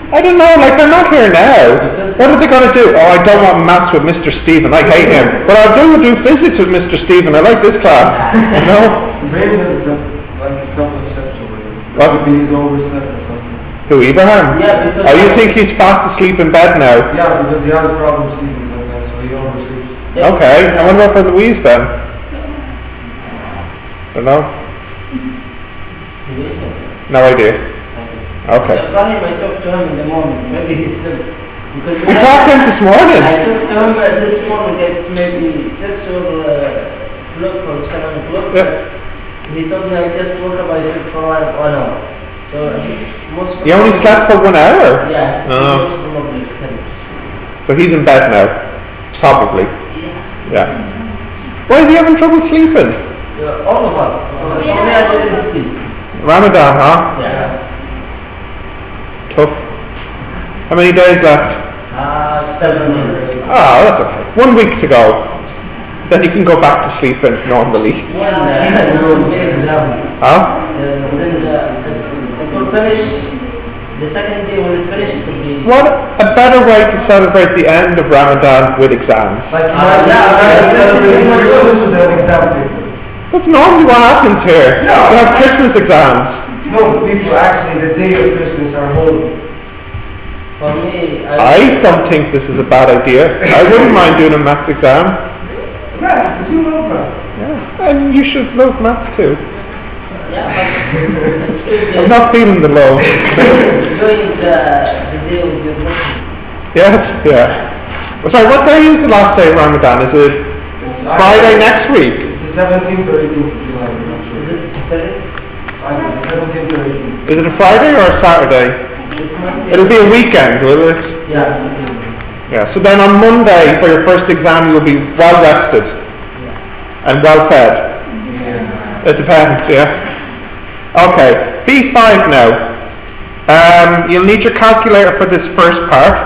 I don't know, like they're not here now. What are they going to do? Oh, I don't want maths with Mr. Stephen, I hate him. But I'll do physics with Mr. Stephen, I like this class. You know? Maybe there's like a couple of steps over here. What? Maybe he's overslept or something. Who, Abraham? Yeah, because... Oh, you think he's fast asleep in bed now? Yeah, because he has a problem sleeping sometimes, so he oversleeps. Okay, I wonder what for Louise then? Don't know? No idea. Okay. I talked to him in the morning. Maybe he's still... We talked to him this morning. I talked to him this morning at maybe 6 or 7 o'clock. Yeah. He told me I just woke up, I slept for 1 hour. So most... You only slept for 1 hour? Yeah. Oh. Probably. So he's in bed now? Probably. Yeah. Why is he having trouble sleeping? All of us. Only I didn't sleep. Ramadan, huh? Yeah. Tough. How many days left? 7 days. Ah, that's okay. 1 week to go. Then you can go back to sleeping normally. Huh? It will finish. The second day when it finishes will be... What a better way to celebrate the end of Ramadan with exams. That's normally what happens here. No. We have Christmas exams. No, people actually, the day of Christmas are holy. For me, I don't think this is a bad idea. I wouldn't mind doing a maths exam. Right, because you love that. Yeah, and you should love maths too. Yeah, but I'm not feeling the low. during the day of your Muslim. Yes, yeah. Well, sorry, what day is the last day of Ramadan? Is it Friday next week? The 17th or 18th of July, I'm not sure. Is it Saturday? I think 17th or 18th. Is it a Friday or a Saturday? It'll be a weekend, will it? Yeah. Yeah, so then on Monday for your first exam you'll be well rested and well fed. Yeah. It depends, yeah. Okay, B5 now. You'll need your calculator for this first part.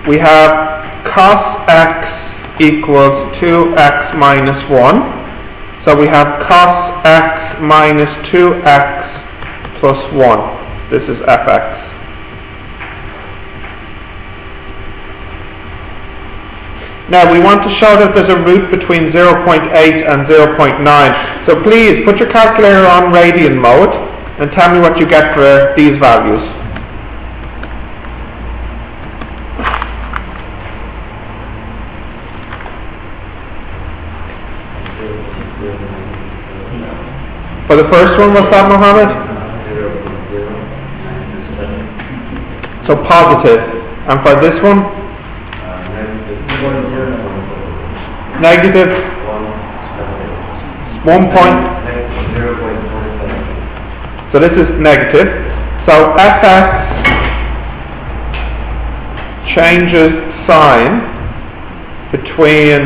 We have cos x equals 2x minus 1. So we have cos x minus 2x plus 1. This is fx. Now we want to show that there's a root between 0.8 and 0.9. So please put your calculator on radian mode and tell me what you get for these values. For the first one, what's that, Mohammed? So positive. And for this one? Negative 1 point. So this is negative. So fx changes sign between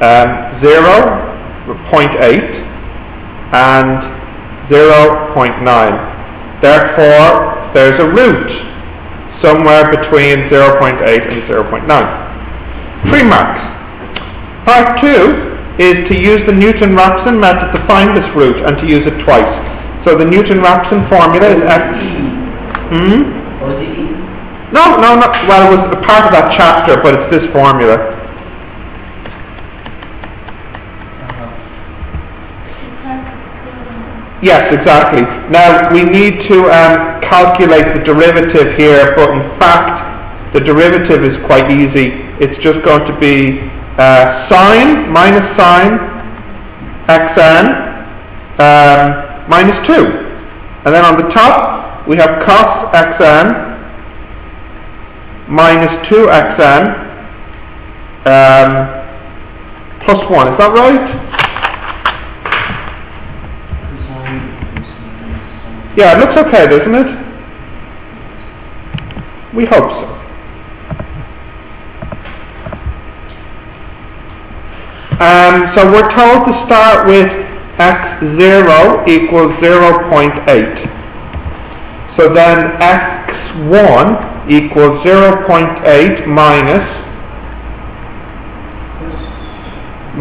0.8 and 0.9. Therefore, there's a root somewhere between 0.8 and 0.9. 3 marks. Part 2 is to use the Newton-Raphson method to find this root and to use it twice. So the Newton-Raphson formula is x. No, well, it was a part of that chapter, but it's this formula. Yes, exactly. Now we need to calculate the derivative here, but in fact the derivative is quite easy. It's just going to be sine minus sine xn minus 2. And then on the top we have cos xn minus 2xn plus 1. Is that right? Yeah, it looks okay, doesn't it? We hope so. So we're told to start with x0 equals 0.8. So then x1 equals 0.8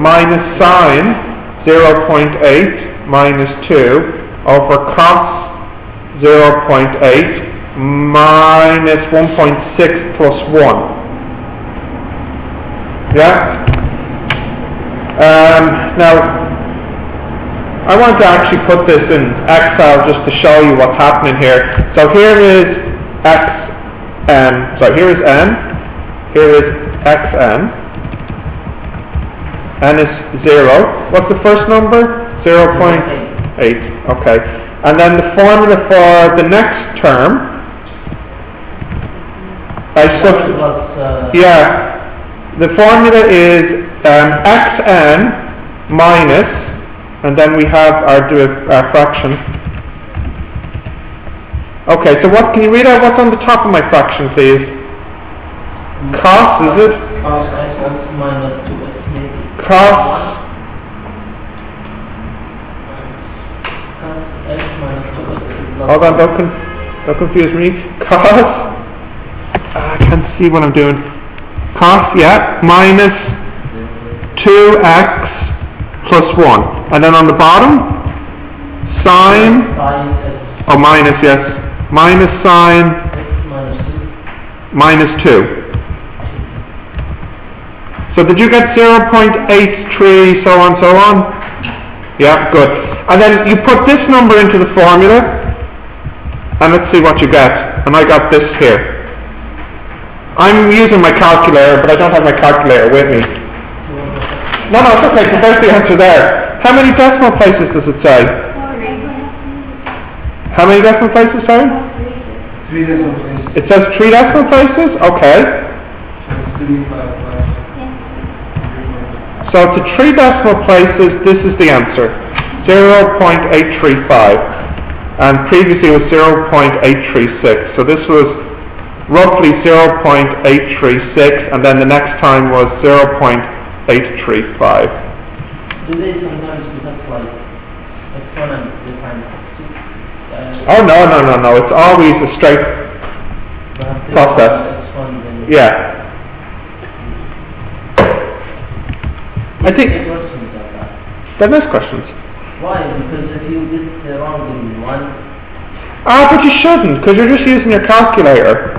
minus sine 0.8 minus 2 over cos 0.8 minus 1.6 plus 1. Yeah? Now, I want to actually put this in Excel just to show you what's happening here. So here is here is n, here is xn, n is 0. What's the first number? 0.8, okay. And then the formula for the next term, the formula is xn minus, and then we have our fraction. Okay, so what can you read out what's on the top of my fraction, please? Cos, is it? Cos x minus 2x. Cos x minus 2x. Hold on, don't confuse me. Cos, I can't see what I'm doing. Cos, yeah, minus 2x plus 1. And then on the bottom, sine, oh minus, yes, minus sine minus 2. So did you get 0.83, so on, so on? Yeah, good. And then you put this number into the formula, and let's see what you get. And I got this here. I'm using my calculator, but I don't have my calculator with me. No, it's okay, so there's the answer there. How many decimal places does it say? How many decimal places, sorry? 3 decimal places. It says 3 decimal places? Okay. So to 3 decimal places, this is the answer. 0.835. And previously it was 0.836. So this was roughly 0.836, and then the next time was 0.835. Do they sometimes become like exponent defined? Oh no, it's always a straight process. Yeah. I think there is questions. Why? Because if you get the wrong in one. But you shouldn't, because you're just using your calculator.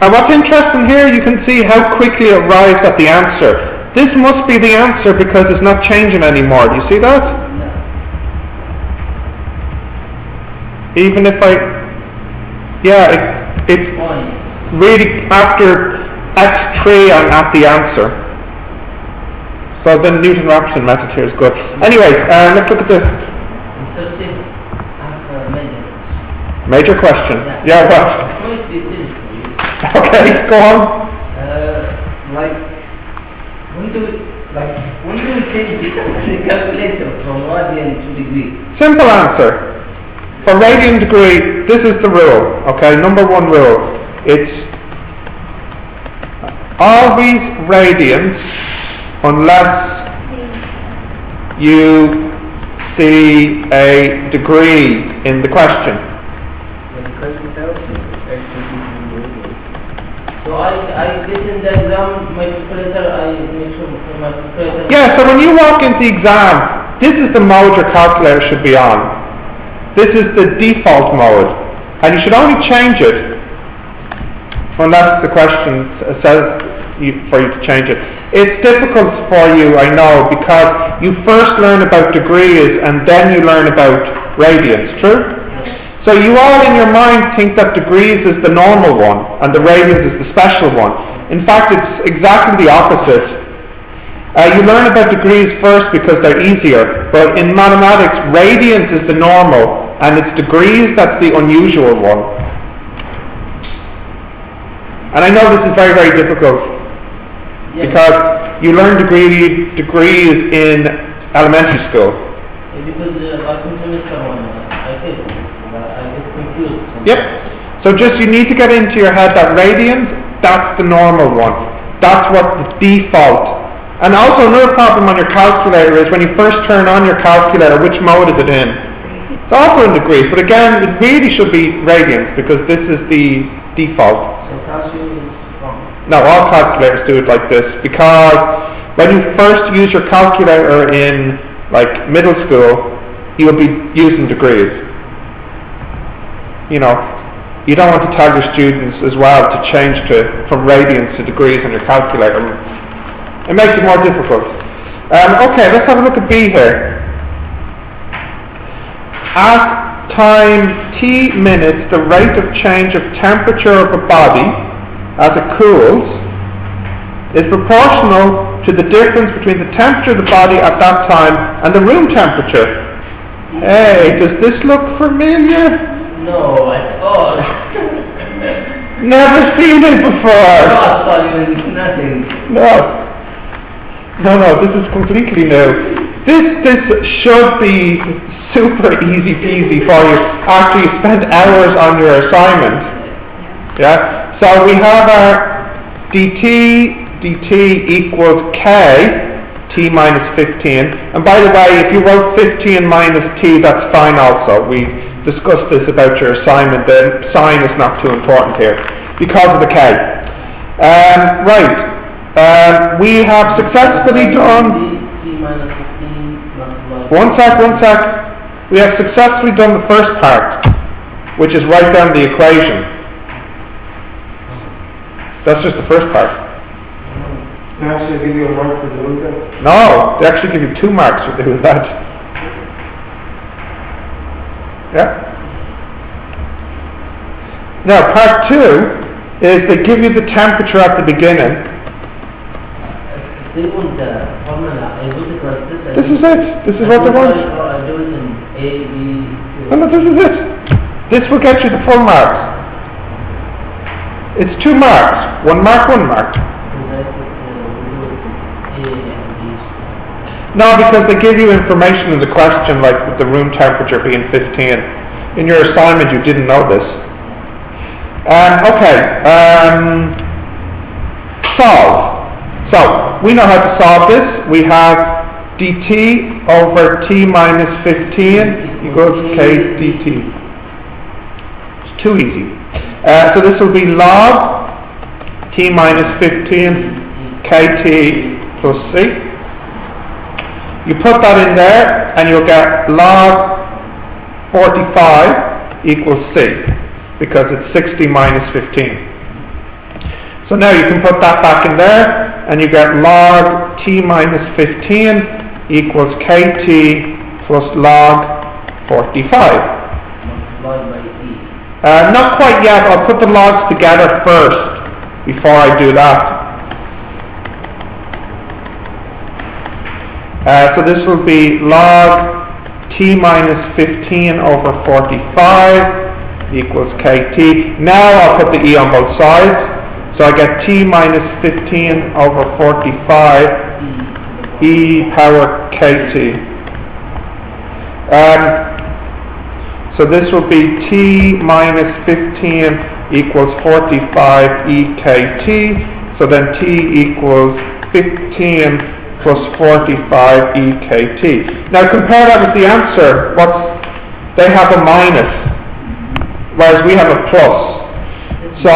And what's interesting here, you can see how quickly it arrives at the answer. This must be the answer because it's not changing anymore. Do you see that? Yeah. Even if it's really after x3 I'm at the answer. So the Newton-Raphson method here is good. Anyways, let's look at the major question. Yeah, what? Okay, go on. When do we change the calculator from radian to degree? Simple answer. For radian degree, this is the rule. Okay, number 1 rule. It's always radians unless you see a degree in the question. So I get in the exam, my calculator, I make sure my calculator... Yeah, so when you walk into the exam, this is the mode your calculator should be on. This is the default mode. And you should only change it unless the question says for you to change it. It's difficult for you, I know, because you first learn about degrees and then you learn about radians, true? So you all in your mind think that degrees is the normal one and the radians is the special one. In fact, it's exactly the opposite. You learn about degrees first because they're easier, but in mathematics, radians is the normal and it's degrees that's the unusual one. And I know this is very, very difficult because you learn degrees in elementary school. Because I can semester one, I get confused. Yep. So just you need to get into your head that radians, that's the normal one. That's what the default. And also another problem on your calculator is when you first turn on your calculator, which mode is it in? It's also in degrees, but again, it really should be radians because this is the default. So calculus is wrong. No, all calculators do it like this because when you first use your calculator in like middle school, you'll be using degrees. You know, you don't want to tell your students as well to change from radians to degrees on your calculator. It makes it more difficult. Okay, let's have a look at B here. At time t minutes, the rate of change of temperature of a body as it cools is proportional to the difference between the temperature of the body at that time and the room temperature. Hey, does this look familiar? No, at all. Never seen it before. Not solving nothing. No, this is completely new. This should be super easy peasy for you after you spent hours on your assignment. Yeah? So we have our dt equals k, t minus 15. And by the way, if you wrote 15 minus t, that's fine also. We discussed this about your assignment. The sign is not too important here because of the k. Right. We have successfully done... One sec. We have successfully done the first part, which is write down the equation. That's just the first part. They actually give you a mark for doing that? No, they actually give you 2 marks for doing that. Yeah. Now, part 2 is they give you the temperature at the beginning. They want the formula. I put it like this. This is it. This is what they want. I do it in A, B, No, this is it. This will get you the full marks. It's 2 marks. 1 mark, 1 mark. No, because they give you information in the question, like with the room temperature being 15. In your assignment, you didn't know this. Okay. Solve. So, we know how to solve this. We have dt over t minus 15 equals k dt. It's too easy. So this will be log t minus 15 kt plus c. You put that in there and you'll get log 45 equals c, because it's 60 minus 15. So now you can put that back in there and you get log t minus 15 equals kt plus log 45. Not quite yet. I'll put the logs together first before I do that. So this will be log t minus 15 over 45 equals kt. Now I'll put the e on both sides. So I get t minus 15 over 45 e power kt. So this will be t minus 15 equals 45 ekt. So then t equals 15 plus 45 ekt. Now compare that with the answer. They have a minus, whereas we have a plus. So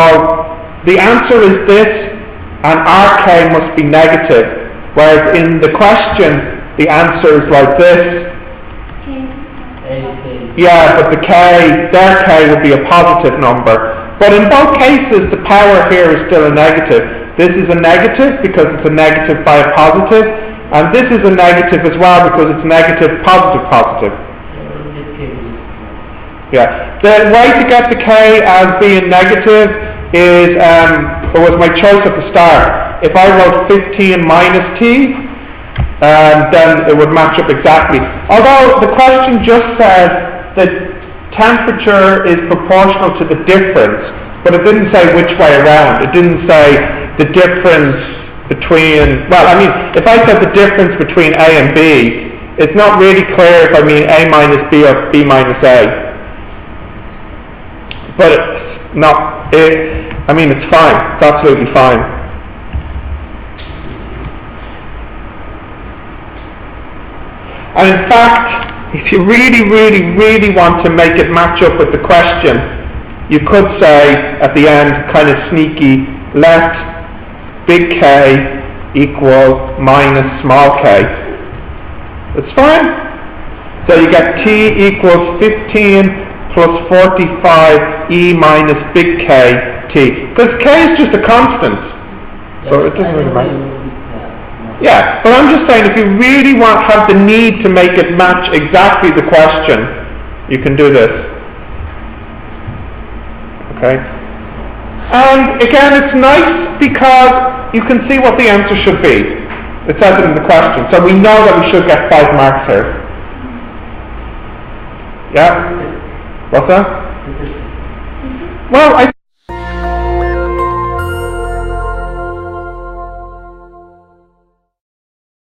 the answer is this, and rk must be negative, whereas in the question, the answer is like this. Yeah, but their k would be a positive number. But in both cases, the power here is still a negative. This is a negative because it's a negative by a positive, and this is a negative as well because it's negative, positive, positive. Yeah. The way to get the k as being negative is, it was my choice at the start. If I wrote 15 minus t, then it would match up exactly. Although the question just says that temperature is proportional to the difference, but it didn't say which way around. It didn't say the difference between, well, I mean, if I said the difference between A and B, it's not really clear if I mean A minus B or B minus A. But it's not, it's fine. It's absolutely fine. And in fact, if you really want to make it match up with the question, you could say at the end, kind of sneaky, let big K equal minus small k. It's fine. So you get t equals 15 plus 45 e minus big K t. Because K is just a constant. So it doesn't really matter. Yeah, but I'm just saying if you really have the need to make it match exactly the question, you can do this. Okay? And again, it's nice because you can see what the answer should be. It says it in the question. So we know that we should get 5 marks here. Yeah? What's that? Well, I